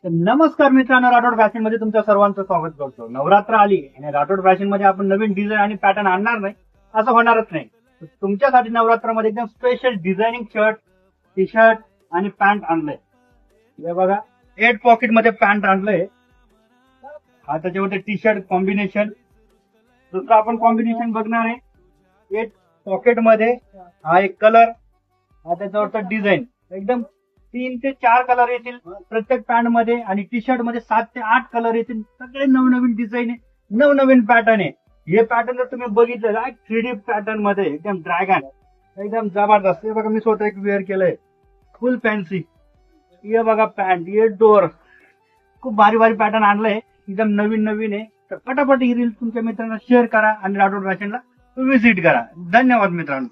तर नमस्कार मित्रांनो, राठोड फॅशन मध्ये तुमच्या सर्वांचं स्वागत करतो. नवरात्र आली आणि राठोड फॅशन मध्ये आपण नवीन डिझाईन आणि पॅटर्न आणणार नाही असं होणारच नाही. तुमच्यासाठी नवरात्रामध्ये एकदम special designing shirt, T shirt आणि पॅन्ट आणलंय. हे बघा, 8 पॉकेट मध्ये पॅन्ट आणलंय. हा त्याच्यावरती टी शर्ट कॉम्बिनेशन. दुसरा आपण कॉम्बिनेशन बघणार आहे 8 पॉकेट मध्ये. हा एक कलर, हा त्याच्यावरचा डिझाईन. एकदम 3 ते 4 कलर येतील प्रत्येक पॅन्ट मध्ये आणि टी शर्ट मध्ये 7 ते 8 कलर येतील. सगळे नवनवीन डिझाईन आहे, नवनवीन पॅटर्न आहे. हे पॅटर्न जर तुम्ही बघितलं 3D पॅटर्न मध्ये एकदम ड्रॅगन, एकदम जबरदस्त. हे बघा, मी स्वतः एक वेअर केलंय, फुल फॅन्सी. हे बघा पॅन्ट, हे डोर, खूप भारी भारी पॅटर्न आणलंय, एकदम नवीन नवीन आहे. तर पटापट ही रील तुमच्या मित्रांना शेअर करा आणि राठोड फॅशनला व्हिजिट करा. धन्यवाद मित्रांनो.